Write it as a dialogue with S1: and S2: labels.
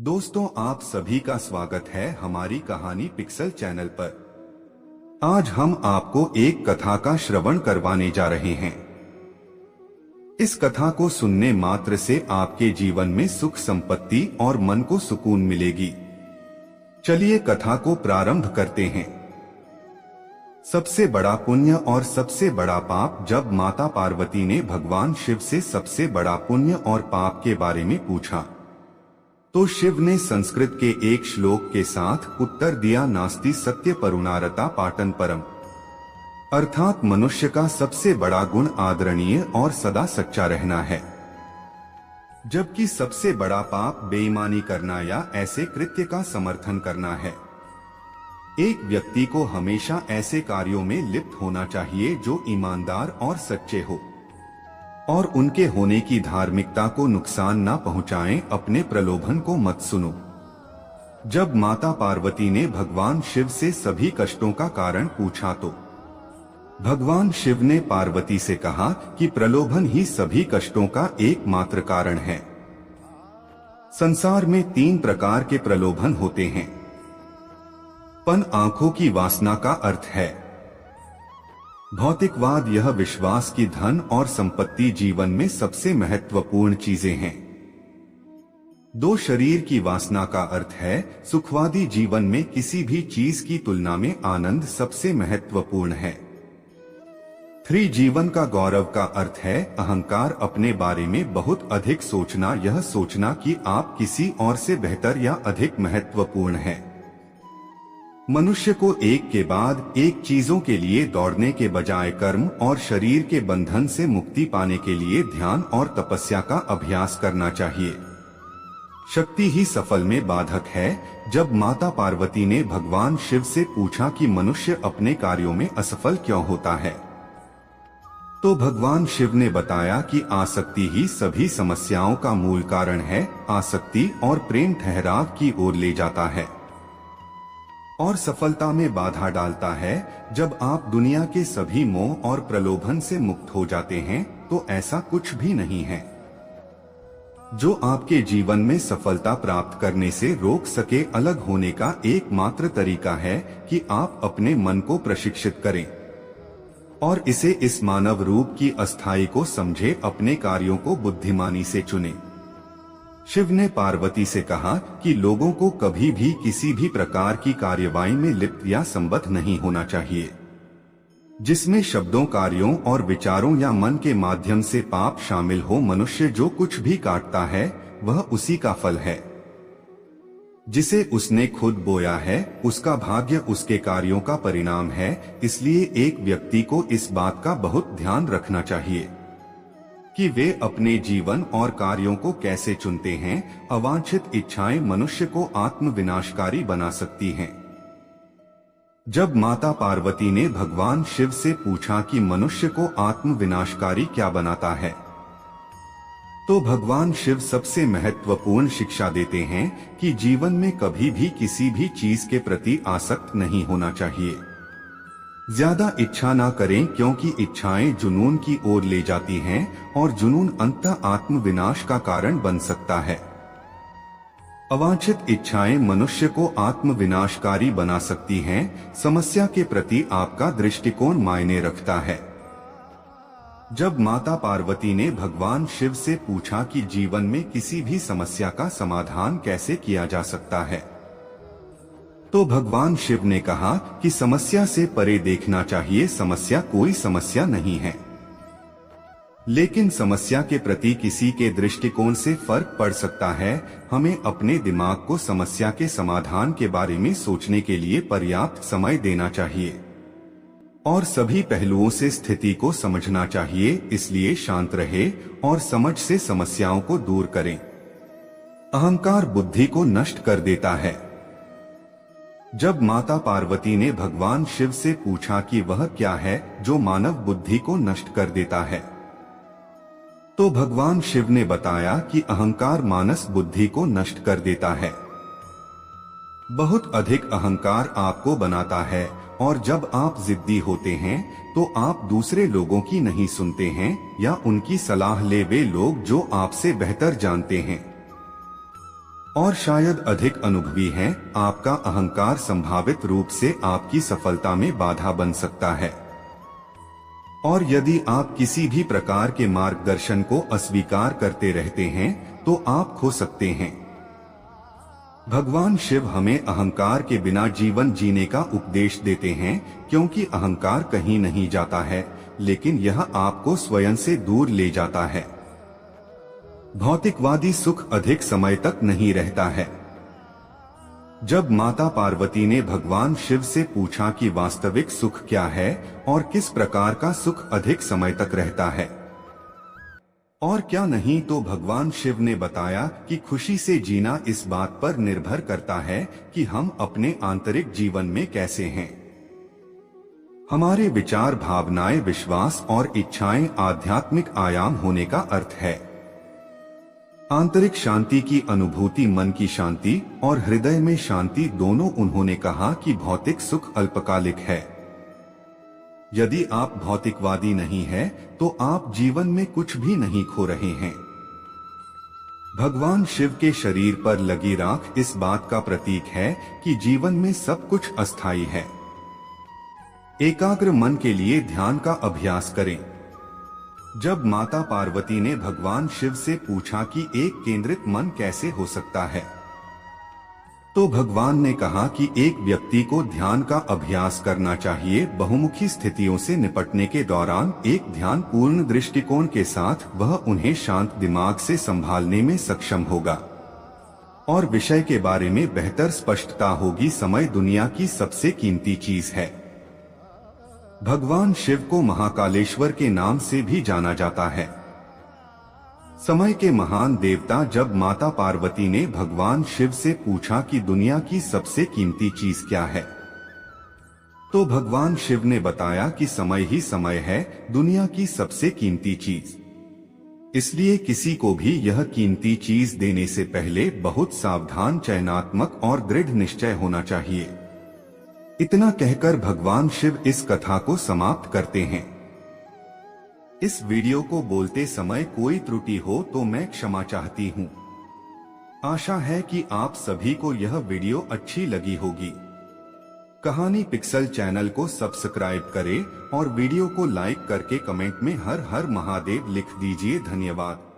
S1: दोस्तों, आप सभी का स्वागत है हमारी कहानी पिक्सल चैनल पर। आज हम आपको एक कथा का श्रवण करवाने जा रहे हैं। इस कथा को सुनने मात्र से आपके जीवन में सुख संपत्ति और मन को सुकून मिलेगी। चलिए कथा को प्रारंभ करते हैं। सबसे बड़ा पुण्य और सबसे बड़ा पाप। जब माता पार्वती ने भगवान शिव से सबसे बड़ा पुण्य और पाप के बारे में पूछा तो शिव ने संस्कृत के एक श्लोक के साथ उत्तर दिया, नास्ति सत्य परुनारता पाटन परम। अर्थात मनुष्य का सबसे बड़ा गुण आदरणीय और सदा सच्चा रहना है, जबकि सबसे बड़ा पाप बेईमानी करना या ऐसे कृत्य का समर्थन करना है। एक व्यक्ति को हमेशा ऐसे कार्यों में लिप्त होना चाहिए जो ईमानदार और सच्चे हो और उनके होने की धार्मिकता को नुकसान ना पहुंचाएं। अपने प्रलोभन को मत सुनो। जब माता पार्वती ने भगवान शिव से सभी कष्टों का कारण पूछा तो भगवान शिव ने पार्वती से कहा कि प्रलोभन ही सभी कष्टों का एकमात्र कारण है। संसार में 3 प्रकार के प्रलोभन होते हैं। पन आंखों की वासना का अर्थ है भौतिकवाद। यह विश्वास की धन और संपत्ति जीवन में सबसे महत्वपूर्ण चीजें हैं। 2 शरीर की वासना का अर्थ है सुखवादी जीवन में किसी भी चीज की तुलना में आनंद सबसे महत्वपूर्ण है। 3 जीवन का गौरव का अर्थ है अहंकार, अपने बारे में बहुत अधिक सोचना, यह सोचना कि आप किसी और से बेहतर या अधिक महत्वपूर्ण है। मनुष्य को एक के बाद एक चीजों के लिए दौड़ने के बजाय कर्म और शरीर के बंधन से मुक्ति पाने के लिए ध्यान और तपस्या का अभ्यास करना चाहिए। शक्ति ही सफल में बाधक है। जब माता पार्वती ने भगवान शिव से पूछा कि मनुष्य अपने कार्यों में असफल क्यों होता है, तो भगवान शिव ने बताया कि आसक्ति ही सभी समस्याओं का मूल कारण है। आसक्ति और प्रेम ठहराव की ओर ले जाता है और सफलता में बाधा डालता है। जब आप दुनिया के सभी मोह और प्रलोभन से मुक्त हो जाते हैं तो ऐसा कुछ भी नहीं है जो आपके जीवन में सफलता प्राप्त करने से रोक सके। अलग होने का एकमात्र तरीका है कि आप अपने मन को प्रशिक्षित करें और इसे इस मानव रूप की अस्थाई को समझे, अपने कार्यों को बुद्धिमानी से चुने। शिव ने पार्वती से कहा कि लोगों को कभी भी किसी भी प्रकार की कार्यवाही में लिप्त या संबद्ध नहीं होना चाहिए जिसमें शब्दों, कार्यों और विचारों या मन के माध्यम से पाप शामिल हो। मनुष्य जो कुछ भी काटता है वह उसी का फल है जिसे उसने खुद बोया है। उसका भाग्य उसके कार्यों का परिणाम है। इसलिए एक व्यक्ति को इस बात का बहुत ध्यान रखना चाहिए कि वे अपने जीवन और कार्यों को कैसे चुनते हैं। अवांछित इच्छाएं मनुष्य को आत्म विनाशकारी बना सकती हैं। जब माता पार्वती ने भगवान शिव से पूछा कि मनुष्य को आत्म विनाशकारी क्या बनाता है, तो भगवान शिव सबसे महत्वपूर्ण शिक्षा देते हैं कि जीवन में कभी भी किसी भी चीज के प्रति आसक्त नहीं होना चाहिए। ज्यादा इच्छा ना करें, क्योंकि इच्छाएं जुनून की ओर ले जाती हैं और जुनून अंततः आत्म विनाश का कारण बन सकता है। अवांछित इच्छाएं मनुष्य को आत्म विनाशकारी बना सकती हैं। समस्या के प्रति आपका दृष्टिकोण मायने रखता है। जब माता पार्वती ने भगवान शिव से पूछा कि जीवन में किसी भी समस्या का समाधान कैसे किया जा सकता है, तो भगवान शिव ने कहा कि समस्या से परे देखना चाहिए। समस्या कोई समस्या नहीं है, लेकिन समस्या के प्रति किसी के दृष्टिकोण से फर्क पड़ सकता है। हमें अपने दिमाग को समस्या के समाधान के बारे में सोचने के लिए पर्याप्त समय देना चाहिए और सभी पहलुओं से स्थिति को समझना चाहिए। इसलिए शांत रहे और समझ से समस्याओं को दूर करें। अहंकार बुद्धि को नष्ट कर देता है। जब माता पार्वती ने भगवान शिव से पूछा कि वह क्या है जो मानव बुद्धि को नष्ट कर देता है, तो भगवान शिव ने बताया कि अहंकार मानस बुद्धि को नष्ट कर देता है। बहुत अधिक अहंकार आपको बनाता है और जब आप जिद्दी होते हैं तो आप दूसरे लोगों की नहीं सुनते हैं या उनकी सलाह ले वे लोग जो आपसे बेहतर जानते हैं। और शायद अधिक अनुभवी हैं, आपका अहंकार संभावित रूप से आपकी सफलता में बाधा बन सकता है। और यदि आप किसी भी प्रकार के मार्गदर्शन को अस्वीकार करते रहते हैं तो आप खो सकते हैं। भगवान शिव हमें अहंकार के बिना जीवन जीने का उपदेश देते हैं, क्योंकि अहंकार कहीं नहीं जाता है, लेकिन यह आपको स्वयं से दूर ले जाता है। भौतिकवादी सुख अधिक समय तक नहीं रहता है। जब माता पार्वती ने भगवान शिव से पूछा कि वास्तविक सुख क्या है और किस प्रकार का सुख अधिक समय तक रहता है और क्या नहीं, तो भगवान शिव ने बताया कि खुशी से जीना इस बात पर निर्भर करता है कि हम अपने आंतरिक जीवन में कैसे हैं। हमारे विचार, भावनाएं, विश्वास और इच्छाएं आध्यात्मिक आयाम होने का अर्थ है। आंतरिक शांति की अनुभूति, मन की शांति और हृदय में शांति दोनों। उन्होंने कहा कि भौतिक सुख अल्पकालिक है। यदि आप भौतिकवादी नहीं हैं, तो आप जीवन में कुछ भी नहीं खो रहे हैं। भगवान शिव के शरीर पर लगी राख इस बात का प्रतीक है कि जीवन में सब कुछ अस्थायी है। एकाग्र मन के लिए ध्यान का अभ्यास करें। जब माता पार्वती ने भगवान शिव से पूछा कि एक केंद्रित मन कैसे हो सकता है, तो भगवान ने कहा कि एक व्यक्ति को ध्यान का अभ्यास करना चाहिए। बहुमुखी स्थितियों से निपटने के दौरान एक ध्यानपूर्ण दृष्टिकोण के साथ वह उन्हें शांत दिमाग से संभालने में सक्षम होगा और विषय के बारे में बेहतर स्पष्टता होगी। समय दुनिया की सबसे कीमती चीज है। भगवान शिव को महाकालेश्वर के नाम से भी जाना जाता है। समय के महान देवता। जब माता पार्वती ने भगवान शिव से पूछा कि दुनिया की सबसे कीमती चीज क्या है, तो भगवान शिव ने बताया कि समय ही समय है, दुनिया की सबसे कीमती चीज। इसलिए किसी को भी यह कीमती चीज देने से पहले बहुत सावधान, चयनात्मक और दृढ़ निश्चय होना चाहिए। इतना कहकर भगवान शिव इस कथा को समाप्त करते हैं। इस वीडियो को बोलते समय कोई त्रुटि हो तो मैं क्षमा चाहती हूँ। आशा है कि आप सभी को यह वीडियो अच्छी लगी होगी। कहानी पिक्सल चैनल को सब्सक्राइब करें और वीडियो को लाइक करके कमेंट में हर हर महादेव लिख दीजिए। धन्यवाद।